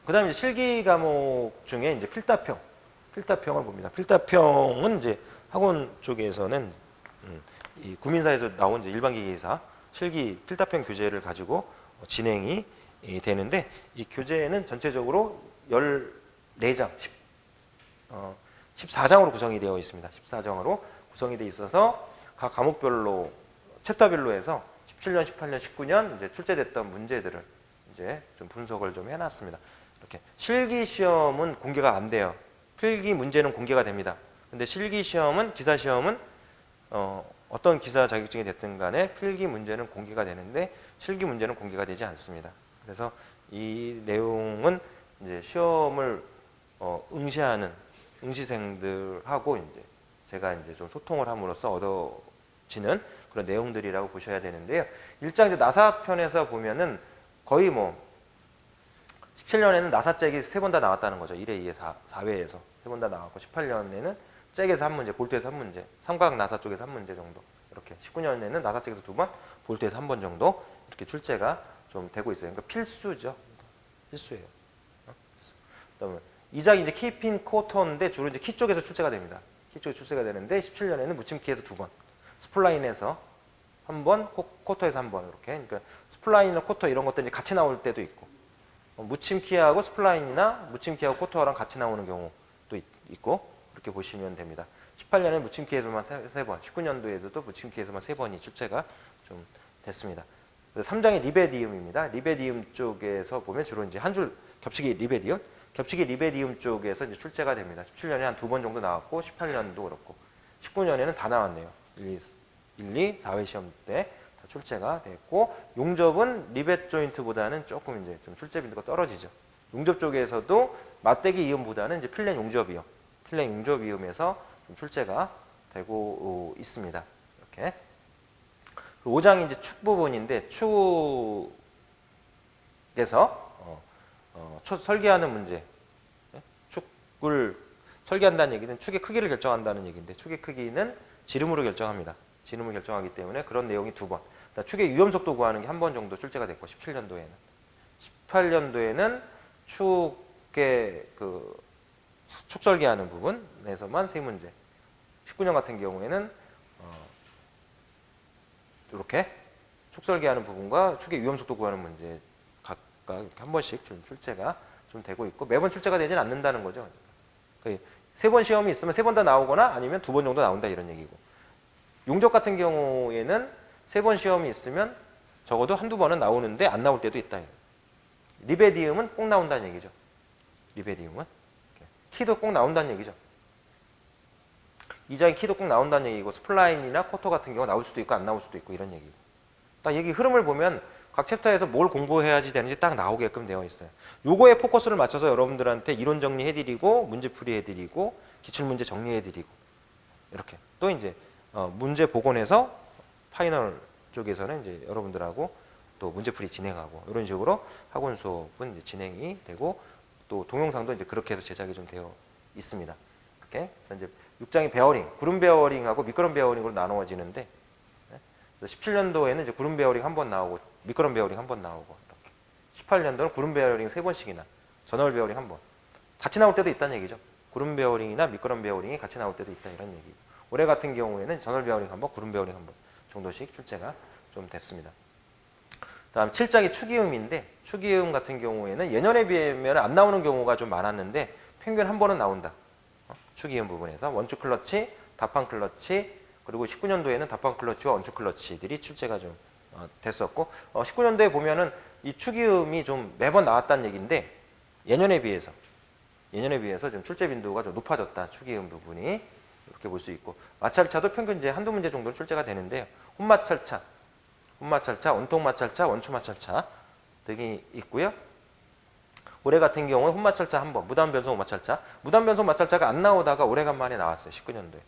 그 다음에 실기 과목 중에 이제 필답형을 봅니다. 필답형은 이제 학원 쪽에서는 이 구민사에서 나온 이제 일반기기사 실기 필답형 교재를 가지고 진행이 되는데, 이 교재는 전체적으로 14장, 14장으로 구성이 되어 있습니다. 14장으로 구성이 되어 있어서 각 과목별로 챕터별로 해서 17년, 18년, 19년 이제 출제됐던 문제들을 이제 좀 분석을 좀 해놨습니다. 이렇게 실기 시험은 공개가 안 돼요. 필기 문제는 공개가 됩니다. 근데 실기 시험은, 기사 시험은 어떤 기사 자격증이 됐든 간에 필기 문제는 공개가 되는데 실기 문제는 공개가 되지 않습니다. 그래서 이 내용은 이제 시험을 응시하는 응시생들하고 이제 제가 이제 좀 소통을 함으로써 얻어지는 그런 내용들이라고 보셔야 되는데요. 일장 이제 나사 편에서 보면은 거의 뭐 17년에는 나사 잭이 3번 다 나왔다는 거죠. 1회, 2회, 4회에서 3번 다 나왔고, 18년에는 잭에서 1문제, 볼트에서 1문제, 삼각 나사 쪽에서 1문제 정도, 이렇게 19년에는 나사 잭에서 2번, 볼트에서 1번 정도 이렇게 출제가 좀 되고 있어요. 그러니까 필수죠. 필수예요. 그다음에 2장이 이제 키핀 쿼터인데 주로 이제 키 쪽에서 출제가 됩니다. 키 쪽에 출제가 되는데 17년에는 무침키에서 2번, 스플라인에서 1번, 쿼터에서 1번 이렇게. 그러니까 스플라인이나 쿼터 이런 것들 이제 같이 나올 때도 있고, 무침키하고 스플라인이나 무침키하고 쿼터랑 같이 나오는 경우도 있고, 그렇게 보시면 됩니다. 18년에 무침키에서만 3번, 19년도에서도 무침키에서만 3번이 출제가 좀 됐습니다. 3장이 리베디움입니다. 리베디움 쪽에서 보면 주로 이제 한 줄 겹치기 리베디움, 겹치기 리베디움 쪽에서 이제 출제가 됩니다. 17년에 한 2번 정도 나왔고, 18년도 그렇고, 19년에는 다 나왔네요. 1, 2, 4회 시험 때 다 출제가 됐고, 용접은 리벳 조인트보다는 조금 이제 좀 출제 빈도가 떨어지죠. 용접 쪽에서도 맞대기 이음보다는 이제 필렛 용접이요. 필렛 용접 이음에서 좀 출제가 되고 있습니다. 이렇게. 5장이 이제 축 부분인데, 축에서 설계하는 문제, 축을 설계한다는 얘기는 축의 크기를 결정한다는 얘기인데, 축의 크기는 지름으로 결정합니다. 지름을 결정하기 때문에 그런 내용이 2번. 축의 유염속도 구하는 게 1번 정도 출제가 됐고, 17년도에는. 18년도에는 축의 축 설계하는 부분에서만 3문제. 19년 같은 경우에는 이렇게 축 설계하는 부분과 축의 유염속도 구하는 문제 각각 이렇게 한 번씩 좀 출제가 좀 되고 있고, 매번 출제가 되지는 않는다는 거죠. 3번 시험이 있으면 3번 다 나오거나 아니면 2번 정도 나온다 이런 얘기고, 용접 같은 경우에는 3번 시험이 있으면 적어도 한두 번은 나오는데 안 나올 때도 있다. 리베디움은 꼭 나온다는 얘기죠. 리베디움은 키도 꼭 나온다는 얘기죠. 2장의 키도 꼭 나온다는 얘기고, 스플라인이나 쿼터 같은 경우 나올 수도 있고 안 나올 수도 있고 이런 얘기고, 딱 얘기 흐름을 보면 각 챕터에서 뭘 공부해야지 되는지 딱 나오게끔 되어 있어요. 요거에 포커스를 맞춰서 여러분들한테 이론 정리해드리고, 문제 풀이해드리고, 기출문제 정리해드리고, 이렇게. 또 이제 문제 복원해서 파이널 쪽에서는 이제 여러분들하고 또 문제풀이 진행하고, 이런 식으로 학원 수업은 이제 진행이 되고, 또 동영상도 이제 그렇게 해서 제작이 좀 되어 있습니다. 이렇게. 그래서 이제 6장이 베어링, 구름 베어링하고 미끄럼 베어링으로 나누어지는데, 17년도에는 이제 구름 베어링 한 번 나오고, 미끄럼 베어링 한 번 나오고, 이렇게. 18년도는 구름 베어링 3번씩이나, 전월 베어링 한 번. 같이 나올 때도 있다는 얘기죠. 구름 베어링이나 미끄럼 베어링이 같이 나올 때도 있다 이런 얘기고. 올해 같은 경우에는 전월 베어링 한 번, 구름 베어링 한 번 정도씩 출제가 좀 됐습니다. 다음 7장이 축이음인데, 축이음 같은 경우에는 예년에 비하면 안 나오는 경우가 좀 많았는데 평균 한 번은 나온다. 축이음 부분에서 원축 클러치, 답판 클러치, 그리고 19년도에는 답판 클러치와 원축 클러치들이 출제가 좀 됐었고, 19년도에 보면은 이 축이음이 좀 매번 나왔다는 얘기인데, 예년에 비해서 좀 출제 빈도가 좀 높아졌다. 축이음 부분이 이렇게 볼 수 있고, 마찰차도 평균 이제 한두 문제 정도는 출제가 되는데요. 혼마찰차, 원통 마찰차, 원추 마찰차 등이 있고요. 올해 같은 경우는 혼마찰차 한 번, 무단 변속 마찰차. 무단 변속 마찰차가 안 나오다가 오래간만에 나왔어요. 19년도에.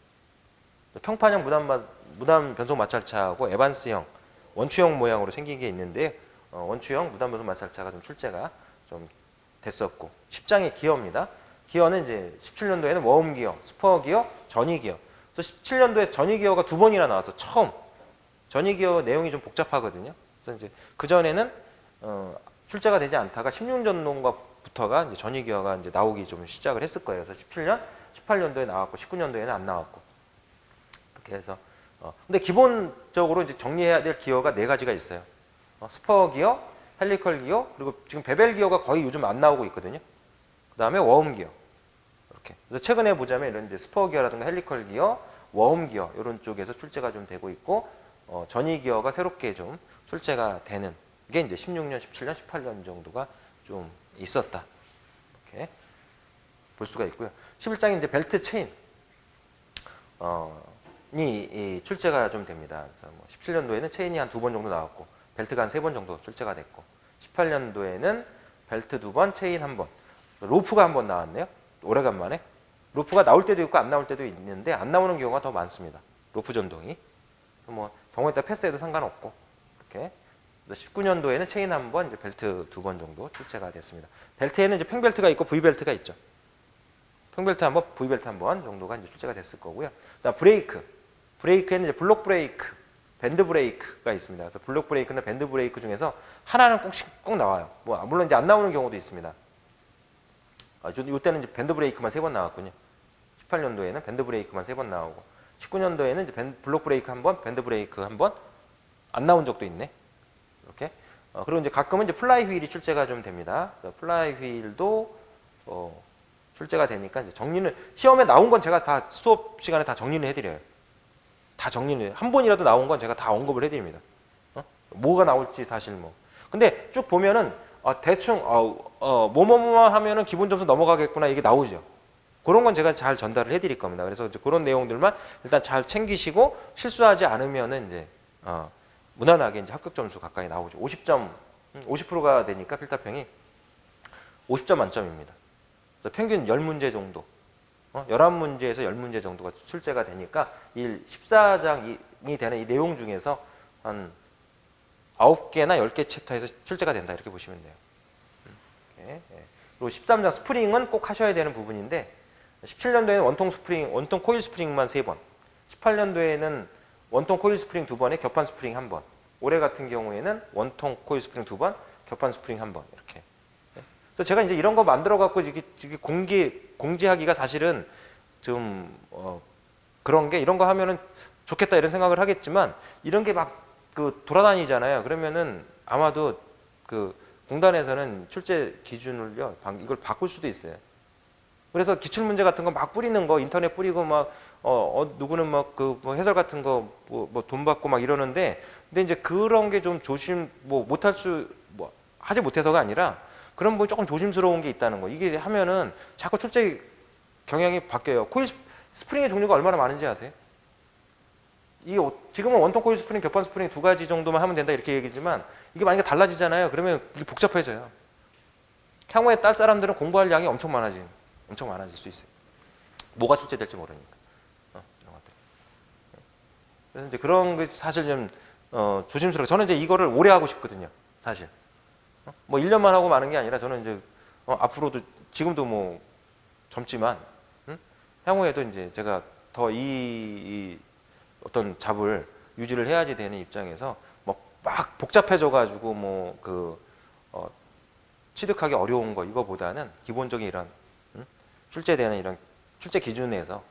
평판형 무단 변속 마찰차하고 에반스형, 원추형 모양으로 생긴 게 있는데, 원추형 무단 변속 마찰차가 좀 출제가 좀 됐었고, 10장이 기어입니다. 기어는 이제 17년도에는 워움 기어, 스퍼 기어, 전위 기어. 그래서 17년도에 전위 기어가 2번이나 나와서 처음. 전위 기어 내용이 좀 복잡하거든요. 그래서 이제 그 전에는 출제가 되지 않다가 16전론과 부터가 이제 전위기어가 이제 나오기 좀 시작을 했을 거예요. 그래서 17년, 18년도에 나왔고 19년도에는 안 나왔고 이렇게 해서 근데 기본적으로 이제 정리해야 될 기어가 네 가지가 있어요. 스퍼 기어, 헬리컬 기어, 그리고 지금 베벨 기어가 거의 요즘 안 나오고 있거든요. 그 다음에 워홈 기어. 이렇게. 그래서 최근에 보자면 이런 이제 스퍼 기어라든가 헬리컬 기어, 워홈 기어 이런 쪽에서 출제가 좀 되고 있고 전위 기어가 새롭게 좀 출제가 되는 게 이제 16년, 17년, 18년 정도가 좀 있었다. 이렇게 볼 수가 있고요. 11장에 이제 벨트 체인 이 출제가 좀 됩니다. 그래서 뭐 17년도에는 체인이 한 2번 정도 나왔고 벨트가 한 3번 정도 출제가 됐고 18년도에는 벨트 2번, 체인 1번, 로프가 1번 나왔네요. 오래간만에. 로프가 나올 때도 있고 안 나올 때도 있는데 안 나오는 경우가 더 많습니다. 로프 전동이. 뭐 경우에 따라 패스해도 상관없고 이렇게. 19년도에는 체인 1번, 이제 벨트 2번 정도 출제가 됐습니다. 벨트에는 이제 팽벨트가 있고 V벨트가 있죠. 팽벨트 1번, V벨트 1번 정도가 이제 출제가 됐을 거고요. 그다음 브레이크에는 이제 블록 브레이크, 밴드 브레이크가 있습니다. 그래서 블록 브레이크나 밴드 브레이크 중에서 하나는 꼭 나와요. 뭐 물론 이제 안 나오는 경우도 있습니다. 이때는 이제 밴드 브레이크만 3번 나왔군요. 18년도에는 밴드 브레이크만 3번 나오고 19년도에는 이제 블록 브레이크 1번, 밴드 브레이크 1번 안 나온 적도 있네. 이렇게. 그리고 이제 가끔은 이제 플라이 휠이 출제가 좀 됩니다. 플라이 휠도 출제가 되니까 이제 정리는 시험에 나온 건 제가 다 수업 시간에 다 정리를 해드려요. 다 정리를 한 번이라도 나온 건 제가 다 언급을 해드립니다. 뭐가 나올지 사실 뭐. 근데 쭉 보면은 대충 뭐뭐뭐 하면은 기본 점수 넘어가겠구나 이게 나오죠. 그런 건 제가 잘 전달을 해드릴 겁니다. 그래서 이제 그런 내용들만 일단 잘 챙기시고 실수하지 않으면은 이제 무난하게 이제 합격 점수 가까이 나오죠. 50점, 50%가 되니까 필답형이 50점 만점입니다. 그래서 평균 10문제 정도, 11문제에서 10문제 정도가 출제가 되니까 이 14장이 되는 이 내용 중에서 한 9개나 10개 챕터에서 출제가 된다 이렇게 보시면 돼요. 그리고 13장 스프링은 꼭 하셔야 되는 부분인데 17년도에는 원통 코일 스프링만 3번, 18년도에는 원통 코일 스프링 2번에 겹판 스프링 1번, 올해 같은 경우에는 원통 코일 스프링 2번, 겹판 스프링 1번 이렇게. 그래서 제가 이제 이런 거 만들어 갖고 이게 공지하기가 사실은 좀 그런 게 이런 거 하면은 좋겠다 이런 생각을 하겠지만 이런 게 막 돌아다니잖아요. 그러면은 아마도 공단에서는 출제 기준을요 이걸 바꿀 수도 있어요. 그래서 기출 문제 같은 거 막 뿌리는 거 인터넷 뿌리고 막 누구는 막 뭐 해설 같은 거 뭐 돈 받고 막 이러는데 근데 이제 그런 게 좀 하지 못해서가 아니라 그런 뭐 조금 조심스러운 게 있다는 거. 이게 하면은 자꾸 출제 경향이 바뀌어요. 코일 스프링의 종류가 얼마나 많은지 아세요? 지금은 원통 코일 스프링, 겹판 스프링 2가지 정도만 하면 된다 이렇게 얘기지만 이게 만약에 달라지잖아요. 그러면 이게 복잡해져요. 향후에 딸 사람들은 공부할 양이 엄청 많아질 수 있어요. 뭐가 출제될지 모르니까. 이런 것들. 그래서 이제 그런 게 사실 좀 조심스러워. 저는 이제 이거를 오래 하고 싶거든요. 사실. 뭐 1년만 하고 마는 게 아니라 저는 이제 앞으로도 지금도 뭐 젊지만 향후에도 이제 제가 더 이 어떤 잡을 유지를 해야지 되는 입장에서 뭐 막 복잡해져 가지고 취득하기 어려운 거 이거보다는 기본적인 이런 출제되는 이런 출제 기준에서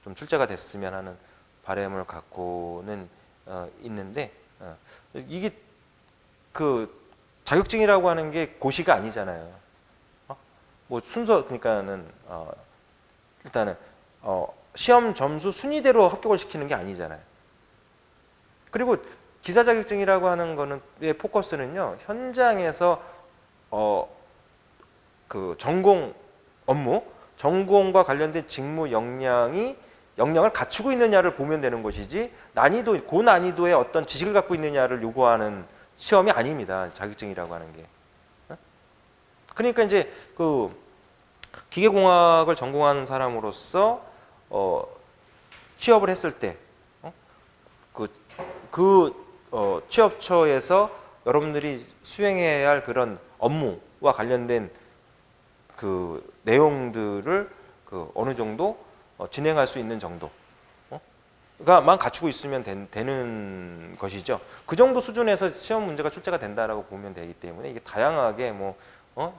좀 출제가 됐으면 하는 바람을 갖고는 있는데 이게 자격증이라고 하는 게 고시가 아니잖아요. 뭐 순서 그러니까는 일단은 시험 점수 순위대로 합격을 시키는 게 아니잖아요. 그리고 기사 자격증이라고 하는 거는 포커스는요 현장에서 전공 업무, 전공과 관련된 직무 역량을 갖추고 있느냐를 보면 되는 것이지 고난이도의 어떤 지식을 갖고 있느냐를 요구하는 시험이 아닙니다. 자격증이라고 하는 게. 그러니까 이제 기계공학을 전공하는 사람으로서 취업을 했을 때 취업처에서 여러분들이 수행해야 할 그런 업무와 관련된 내용들을 어느 정도 진행할 수 있는 정도가만 갖추고 있으면 되는 것이죠. 그 정도 수준에서 시험 문제가 출제가 된다라고 보면 되기 때문에 이게 다양하게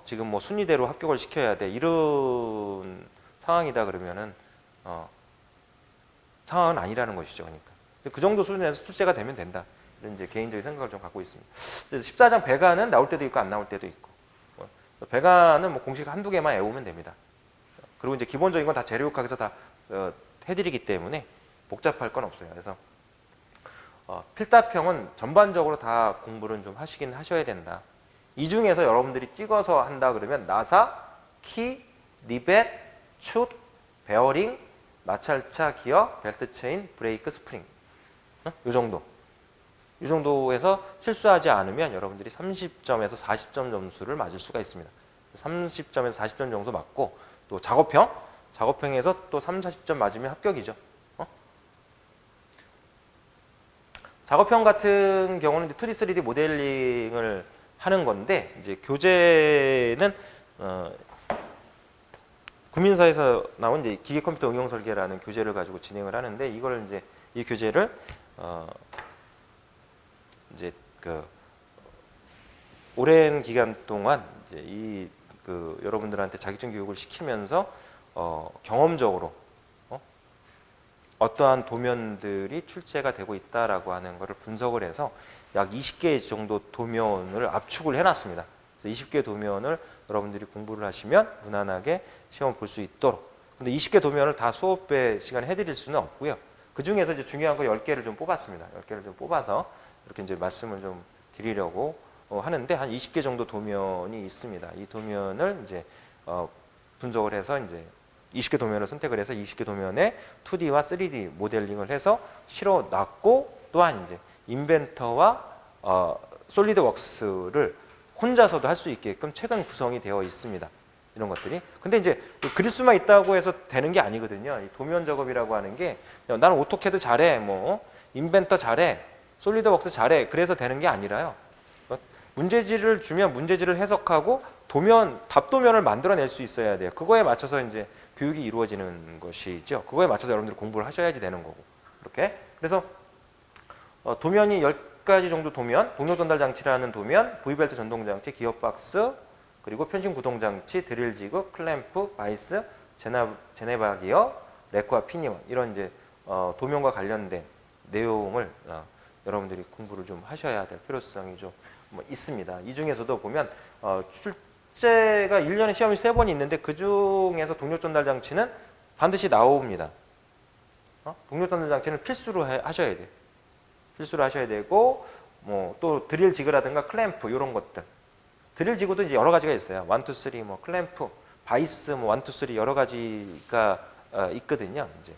지금 뭐 순위대로 합격을 시켜야 돼 이런 상황이다 그러면은 상황은 아니라는 것이죠. 그러니까 그 정도 수준에서 출제가 되면 된다. 이런 이제 개인적인 생각을 좀 갖고 있습니다. 14장 배가는 나올 때도 있고 안 나올 때도 있고 배가는 뭐 공식 한두 개만 외우면 됩니다. 그리고 이제 기본적인 건 다 재료육학에서 다 해드리기 때문에 복잡할 건 없어요. 그래서 필답형은 전반적으로 다 공부를 좀 하시긴 하셔야 된다. 이 중에서 여러분들이 찍어서 한다 그러면 나사, 키, 리벳, 축, 베어링, 마찰차, 기어, 벨트 체인, 브레이크, 스프링 이 정도. 이 정도에서 실수하지 않으면 여러분들이 30점에서 40점 점수를 맞을 수가 있습니다. 30점에서 40점 정도 맞고 또 작업형에서 또 3, 40점 맞으면 합격이죠. 작업형 같은 경우는 이제 2D, 3D 모델링을 하는 건데 이제 교재는 구민사에서 나온 이제 기계 컴퓨터 응용 설계라는 교재를 가지고 진행을 하는데 이걸 이제 이 교재를 이제 그 오랜 기간 동안 이제 여러분들한테 자격증 교육을 시키면서 경험적으로 어떠한 도면들이 출제가 되고 있다라고 하는 것을 분석을 해서 약 20개 정도 도면을 압축을 해놨습니다. 그래서 20개 도면을 여러분들이 공부를 하시면 무난하게 시험을 볼 수 있도록. 근데 20개 도면을 다 수업의 시간에 해드릴 수는 없고요. 그 중에서 이제 중요한 거 10개를 좀 뽑았습니다. 10개를 좀 뽑아서 이렇게 이제 말씀을 좀 드리려고 하는데 한 20개 정도 도면이 있습니다. 이 도면을 이제 분석을 해서 이제 20개 도면을 선택을 해서 20개 도면에 2D와 3D 모델링을 해서 실어 놨고 또한 이제 인벤터와 솔리드웍스를 혼자서도 할 수 있게끔 최근 구성이 되어 있습니다. 이런 것들이. 근데 이제 그릴 수만 있다고 해서 되는 게 아니거든요. 이 도면 작업이라고 하는 게 나는 오토캐드 잘해, 뭐 인벤터 잘해, 솔리드웍스 잘해. 그래서 되는 게 아니라요. 문제지를 주면 문제지를 해석하고 답도면을 만들어낼 수 있어야 돼요. 그거에 맞춰서 이제 교육이 이루어지는 것이죠. 그거에 맞춰서 여러분들이 공부를 하셔야지 되는 거고. 이렇게. 그래서 도면이 10가지 정도 도면, 동력 전달 장치라는 도면, V벨트 전동 장치, 기어박스, 그리고 편심 구동 장치, 드릴 지그, 클램프, 바이스, 제네바 기어, 레크와 피니언 이런 이제 도면과 관련된 내용을 여러분들이 공부를 좀 하셔야 될 필요성이 좀 있습니다. 이 중에서도 보면 출제가 1년에 시험이 3번 있는데 그 중에서 동력 전달 장치는 반드시 나옵니다. 동력 전달 장치는 필수로 하셔야 돼요. 필수로 하셔야 되고 뭐 또 드릴 지그라든가 클램프 이런 것들. 드릴 지그도 이제 여러 가지가 있어요. 1, 2, 3, 뭐 클램프, 바이스, 뭐 1, 2, 3 여러 가지가 있거든요. 이제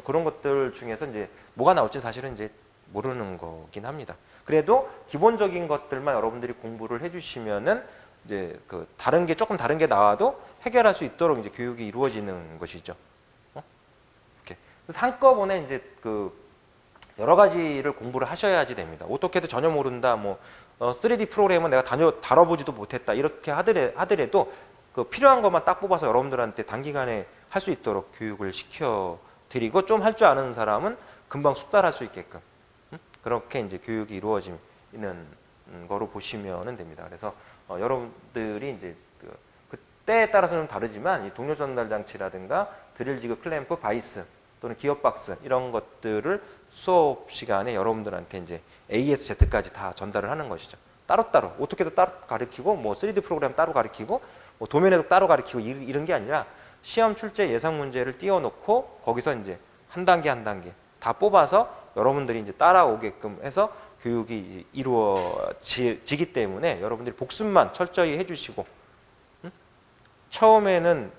그런 것들 중에서 이제 뭐가 나올지 사실은 이제 모르는 거긴 합니다. 그래도 기본적인 것들만 여러분들이 공부를 해주시면은 이제 조금 다른 게 나와도 해결할 수 있도록 이제 교육이 이루어지는 것이죠. 이렇게 그래서 한꺼번에 이제 여러 가지를 공부를 하셔야지 됩니다. 오토캐드 전혀 모른다, 뭐 3D 프로그램은 내가 다뤄보지도 못했다 이렇게 하더라도 필요한 것만 딱 뽑아서 여러분들한테 단기간에 할 수 있도록 교육을 시켜드리고 좀 할 줄 아는 사람은 금방 숙달할 수 있게끔 그렇게 이제 교육이 이루어지는 거로 보시면 됩니다. 그래서 여러분들이 이제 그때에 따라서는 다르지만 이 동력 전달 장치라든가 드릴 지그, 클램프, 바이스 또는 기어박스 이런 것들을 수업 시간에 여러분들한테 이제 ASZ까지 다 전달을 하는 것이죠. 따로따로 오토캐드 따로 가르치고 뭐 3D 프로그램 따로 가르치고 뭐 도면에도 따로 가르치고 이런 게 아니라 시험 출제 예상 문제를 띄워놓고 거기서 이제 한 단계 한 단계 다 뽑아서 여러분들이 이제 따라오게끔 해서 교육이 이루어지기 때문에 여러분들이 복습만 철저히 해주시고 처음에는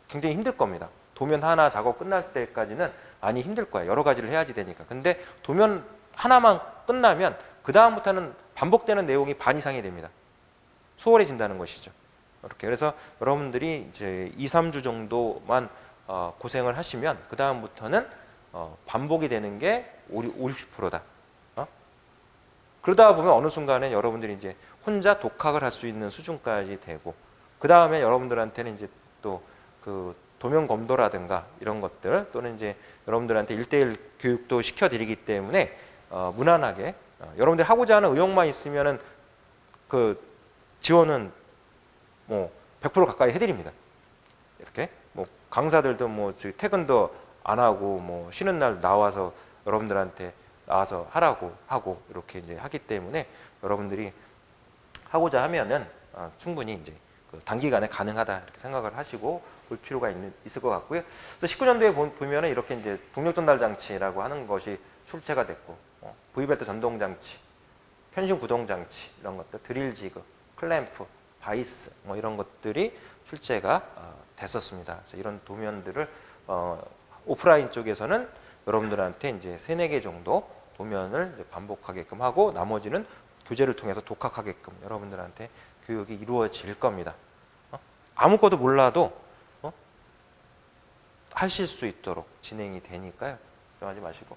굉장히 힘들 겁니다. 도면 하나 작업 끝날 때까지는 많이 힘들 거예요. 여러 가지를 해야지 되니까. 근데 도면 하나만 끝나면 그 다음부터는 반복되는 내용이 반 이상이 됩니다. 수월해진다는 것이죠. 이렇게 그래서 여러분들이 이제 2, 3주 정도만 고생을 하시면 그 다음부터는 반복이 되는 게 50, 60%다. 그러다 보면 어느 순간에 여러분들이 이제 혼자 독학을 할 수 있는 수준까지 되고 그 다음에 여러분들한테는 이제 또 도면 검도라든가 이런 것들 또는 이제 여러분들한테 1:1 교육도 시켜드리기 때문에 무난하게 여러분들이 하고자 하는 의욕만 있으면은 지원은 뭐 100% 가까이 해드립니다. 이렇게 뭐 강사들도 뭐 저희 퇴근도 안 하고 뭐 쉬는 날 나와서 여러분들한테 나와서 하라고 하고 이렇게 이제 하기 때문에 여러분들이 하고자 하면은 충분히 이제 그 단기간에 가능하다 이렇게 생각을 하시고 볼 필요가 있을 것 같고요. 그래서 19년도에 보면은 이렇게 이제 동력 전달 장치라고 하는 것이 출제가 됐고, V벨트 전동 장치, 편심 구동 장치 이런 것들, 드릴 지그, 클램프, 바이스 뭐 이런 것들이 출제가 됐었습니다. 그래서 이런 도면들을 오프라인 쪽에서는 여러분들한테 이제 3-4개 정도 도면을 이제 반복하게끔 하고 나머지는 교재를 통해서 독학하게끔 여러분들한테 교육이 이루어질 겁니다. 아무것도 몰라도 하실 수 있도록 진행이 되니까요. 걱정하지 마시고